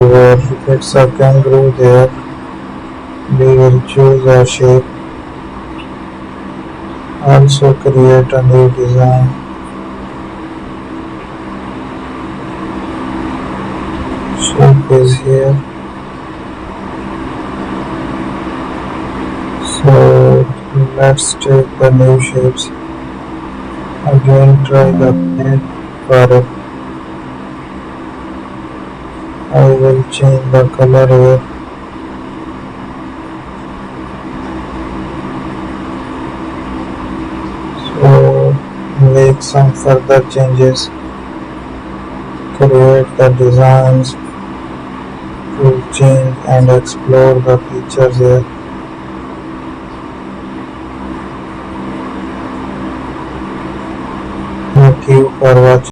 Or if it's a kangaroo there, we will choose a shape. Also create a new design. Shape is here. So let's take the new shapes. Again try the paint for it. I will change the color here. So make some further changes. Create the designs to change and explore the features here. Thank you for watching.